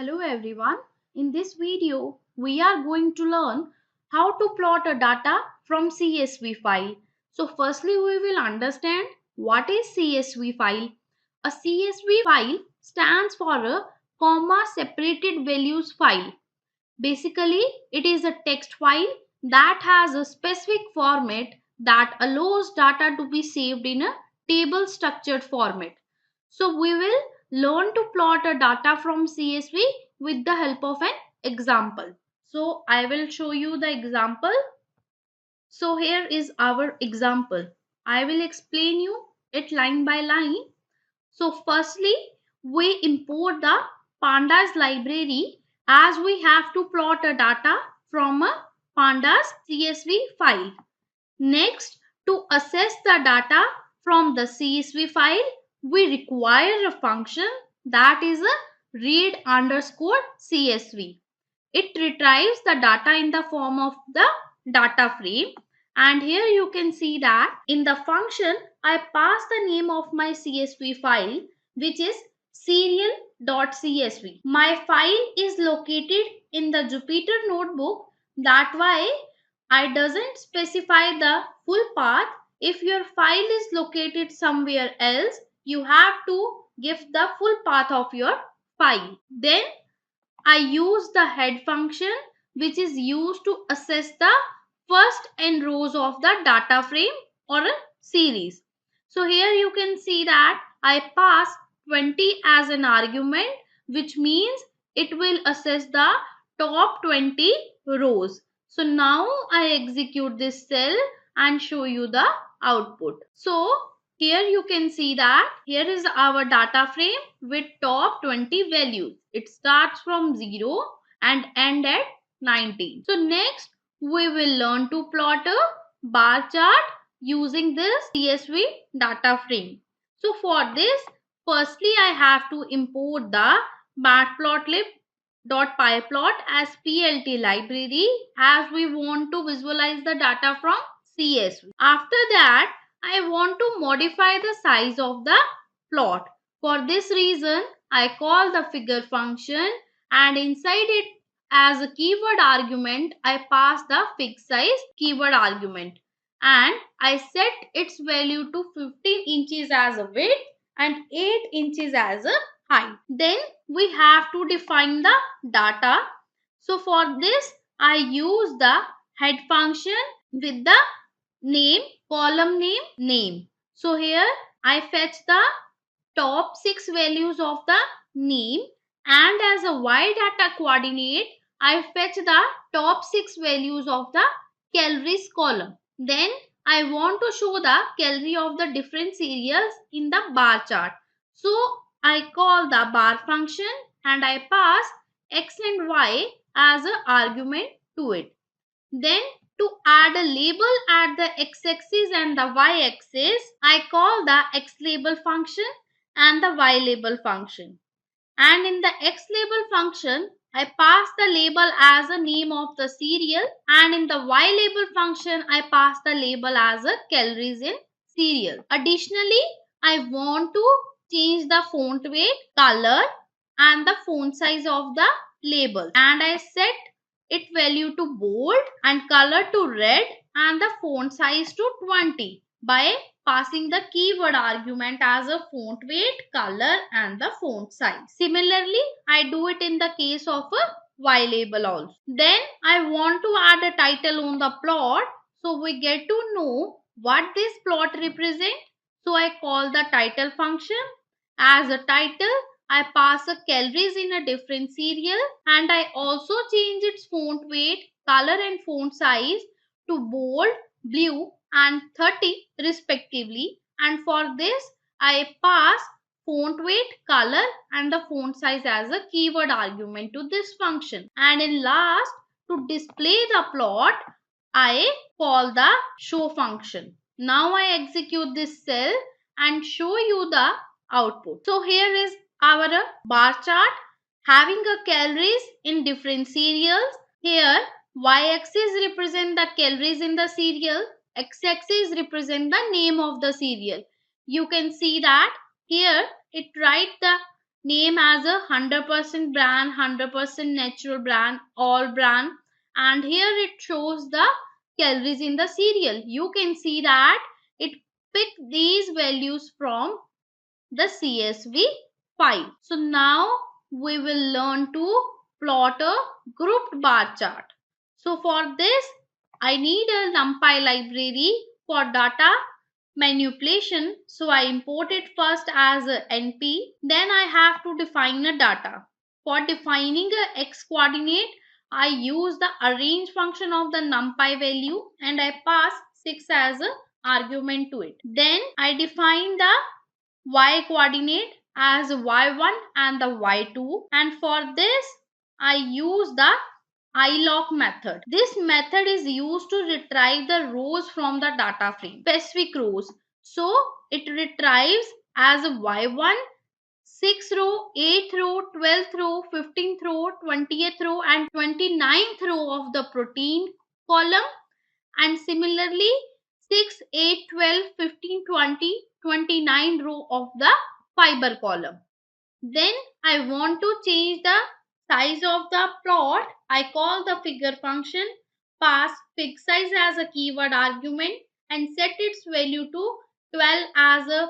Hello everyone. In this video, we are going to learn how to plot a data from CSV file. So firstly, we will understand what is CSV file. A CSV file stands for a comma separated values file. Basically, it is a text file that has a specific format that allows data to be saved in a table structured format. So we will learn to plot a data from CSV with the help of an example. So I will show you the example. So here is our example. I will explain you it line by line. So firstly, we import the pandas library as we have to plot a data from a pandas CSV file. Next, to access the data from the CSV file, we require a function that is a read underscore CSV. It retrieves the data in the form of the data frame. And here you can see that in the function, I pass the name of my CSV file, which is serial.csv. My file is located in the Jupyter notebook. That's why I doesn't specify the full path. If your file is located somewhere else, you have to give the full path of your file. Then I use the head function, which is used to access the first n rows of the data frame or a series. So here you can see that I pass 20 as an argument, which means it will access the top 20 rows. So now I execute this cell and show you the output. So here you can see that here is our data frame with top 20 values. It starts from 0 and end at 19. So next we will learn to plot a bar chart using this CSV data frame. So for this, firstly I have to import the matplotlib.pyplot as PLT library as we want to visualize the data from CSV. After that, I want to modify the size of the plot. For this reason, I call the figure function and inside it as a keyword argument, I pass the fixed size keyword argument and I set its value to 15 inches as a width and 8 inches as a height. Then we have to define the data. So for this, I use the head function with the name, column name. So here I fetch the top 6 values of the name and as a y data coordinate, I fetch the top 6 values of the calories column. Then I want to show the calorie of the different cereals in the bar chart. So I call the bar function and I pass x and y as an argument to it. Then to add a label at the x-axis and the y-axis, I call the x-label function and the y-label function. And in the x-label function, I pass the label as a name of the cereal and in the y-label function, I pass the label as a calories in cereal. Additionally, I want to change the font weight, color and the font size of the label and I set its value to bold and color to red and the font size to 20 by passing the keyword argument as a font weight, color and the font size. Similarly, I do it in the case of a Y label also. Then I want to add a title on the plot so we get to know what this plot represents. So I call the title function. As a title, I pass a calories in a different cereal and I also change its font weight, color and font size to bold, blue and 30 respectively. And for this, I pass font weight, color and the font size as a keyword argument to this function. And in last, to display the plot, I call the show function. Now I execute this cell and show you the output. So here is our bar chart having a calories in different cereals. Here y-axis represent the calories in the cereal, x-axis represent the name of the cereal. You can see that here it write the name as a 100% brand, 100% natural brand, all brand, and here it shows the calories in the cereal. You can see that it picked these values from the CSV file. So now we will learn to plot a grouped bar chart. So for this I need a NumPy library for data manipulation. So I import it first as a NP. Then I have to define a data. For defining a x coordinate, I use the arrange function of the NumPy value and I pass 6 as a argument to it. Then I define the y coordinate as y1 and the y2, and for this I use the iloc method. This method is used to retrieve the rows from the data frame, specific rows. So it retrieves as y1 6th row, 8th row, 12th row, 15th row, 20th row and 29th row of the protein column, and similarly 6, 8, 12, 15, 20, 29 row of the fiber column. Then I want to change the size of the plot. I call the figure function, pass fig size as a keyword argument and set its value to 12 as a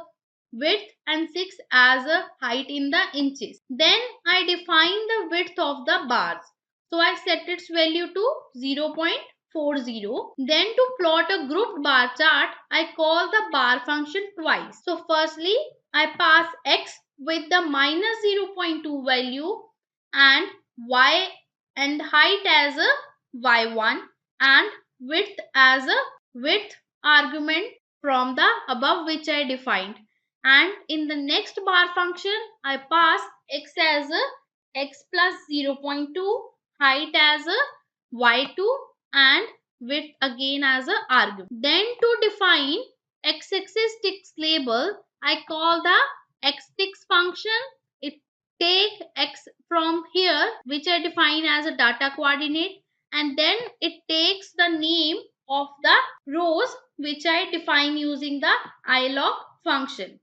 width and 6 as a height in the inches. Then I define the width of the bars. So I set its value to 0.40. Then to plot a grouped bar chart, I call the bar function twice. So firstly, I pass x with the minus 0.2 value and y and height as a y1 and width as a width argument from the above which I defined. And in the next bar function, I pass x as a x plus 0.2, height as a y2 and width again as a argument. Then to define x-axis ticks label, I call the x-ticks function. It take x from here which I define as a data coordinate, and then it takes the name of the rows which I define using the iloc function.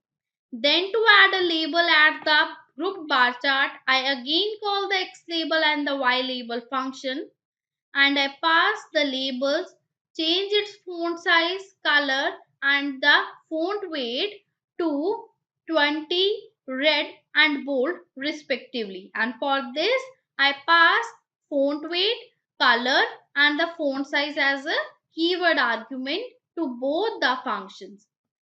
Then to add a label at the grouped bar chart, I again call the x label and the y label function, and I pass the labels, change its font size, color and the font weight to 20, red and bold respectively. And for this I pass font weight, color and the font size as a keyword argument to both the functions.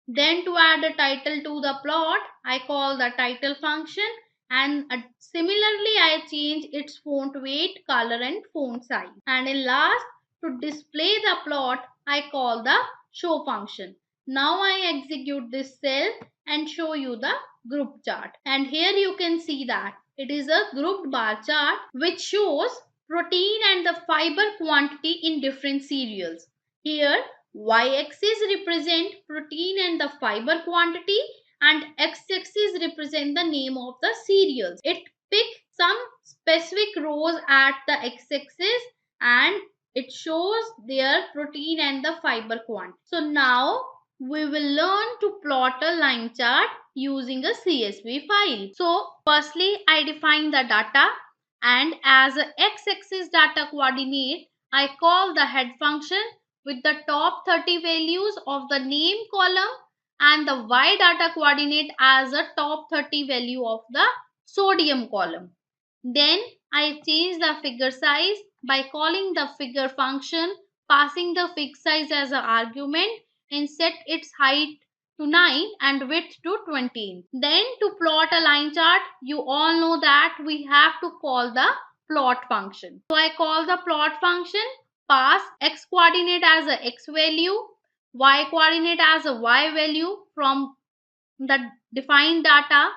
Then to add a title to the plot, I call the title function, and similarly I change its font weight, color and font size. And in last, to display the plot, I call the show function. Now I execute this cell and show you the group chart. And here you can see that it is a grouped bar chart which shows protein and the fiber quantity in different cereals. Here y-axis represent protein and the fiber quantity and x-axis represent the name of the cereals. It picks some specific rows at the x-axis and it shows their protein and the fiber quantity. So now we will learn to plot a line chart using a CSV file. So firstly I define the data, and as a x-axis data coordinate I call the head function with the top 30 values of the name column and the y data coordinate as a top 30 value of the sodium column. Then I change the figure size by calling the figure function, passing the fig size as an argument and set its height to 9 and width to 20. Then to plot a line chart, you all know that we have to call the plot function. So I call the plot function, pass x coordinate as a x value, y coordinate as a y value from the defined data.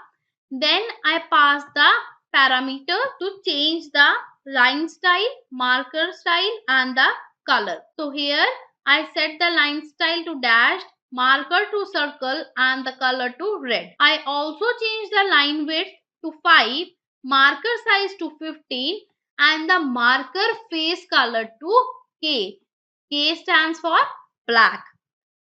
Then I pass the parameter to change the line style, marker style and the color. So here I set the line style to dashed, marker to circle and the color to red. I also change the line width to 5, marker size to 15 and the marker face color to K. K stands for black.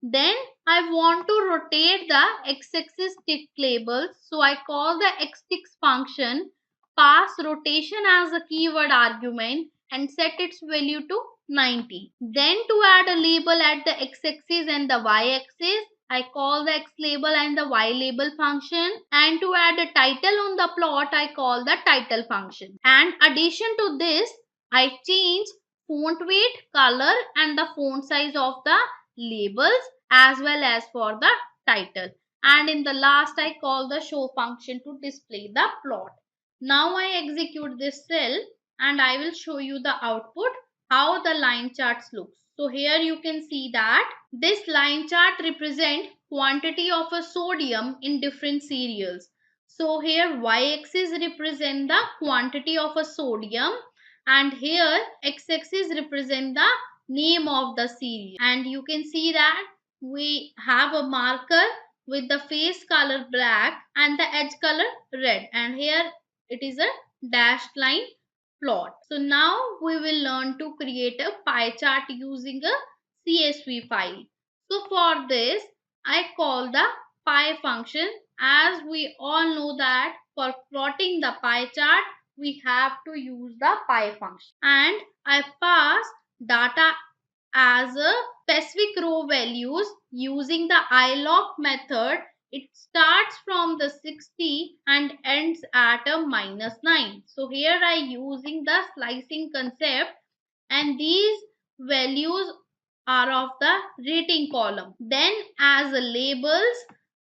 Then I want to rotate the x-axis tick labels. So I call the xticks function, pass rotation as a keyword argument and set its value to 90. Then to add a label at the x-axis and the y-axis, I call the x label and the y label function, and to add a title on the plot, I call the title function. And addition to this, I change font weight, color and the font size of the labels as well as for the title. And in the last, I call the show function to display the plot. Now I execute this cell and I will show you the output, how the line charts looks. So here you can see that this line chart represent quantity of a sodium in different cereals. So here y-axis represent the quantity of a sodium and here x-axis represent the name of the cereal. And you can see that we have a marker with the face color black and the edge color red, and here it is a dashed line plot. So now we will learn to create a pie chart using a CSV file. So for this I call the pie function, as we all know that for plotting the pie chart we have to use the pie function, and I pass data as a specific row values using the iloc method. It starts from the 60 and ends at a -9. So here I using the slicing concept, and these values are of the rating column. Then as a labels,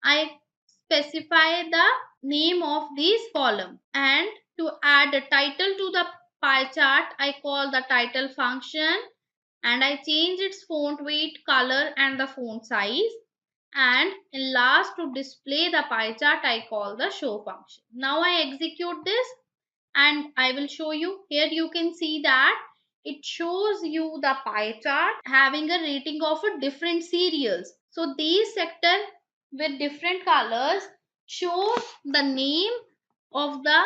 I specify the name of these column, and to add a title to the pie chart I call the title function, and I change its font weight, color and the font size. And in last, to display the pie chart I call the show function. Now I execute this and I will show you. Here you can see that it shows you the pie chart having a rating of a different cereals. So these sector with different colors shows the name of the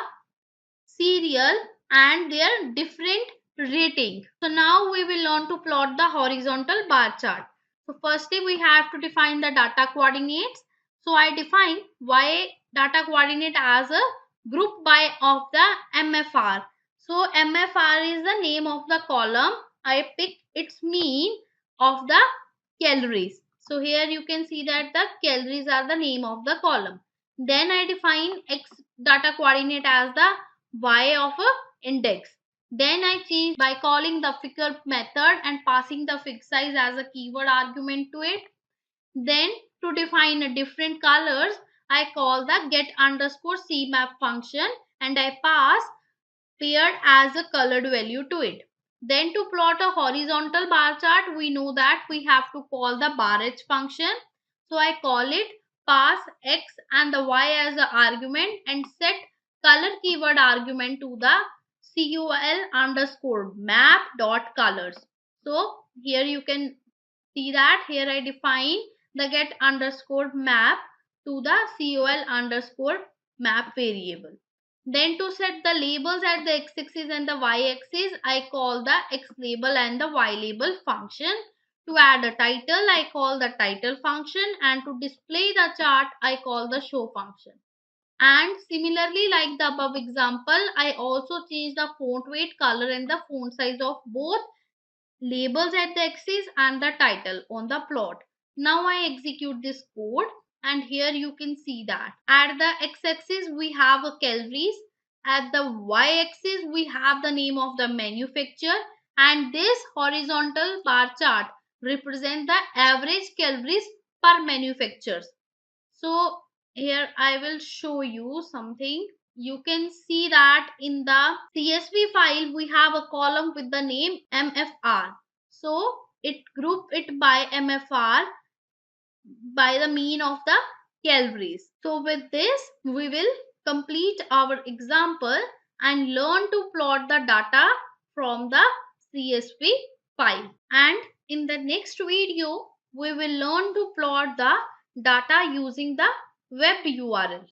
cereal and their different rating. So now we will learn to plot the horizontal bar chart. So firstly we have to define the data coordinates. So I define y data coordinate as a group by of the MFR. So MFR is the name of the column. I pick its mean of the calories. So here you can see that the calories are the name of the column. Then I define x data coordinate as the y of a index. Then I change by calling the figure method and passing the fig size as a keyword argument to it. Then to define a different colors, I call the get underscore cmap function and I pass paired as a colored value to it. Then to plot a horizontal bar chart, we know that we have to call the bar h function. So I call it, pass x and the y as the argument and set color keyword argument to the col underscore map dot colors. So here you can see that here I define the get underscore map to the col underscore map variable. Then to set the labels at the x-axis and the y-axis, I call the x label and the y label function. To add a title, I call the title function, and to display the chart, I call the show function. And similarly, like the above example, I also change the font weight, color and the font size of both labels at the axis and the title on the plot. Now I execute this code, and here you can see that at the x-axis we have a calories, at the y-axis we have the name of the manufacturer, and this horizontal bar chart represent the average calories per manufacturers. So here I will show you something. You can see that in the CSV file we have a column with the name MFR. So it group it by MFR by the mean of the calories. So with this we will complete our example and learn to plot the data from the CSV file. And in the next video we will learn to plot the data using the web URL.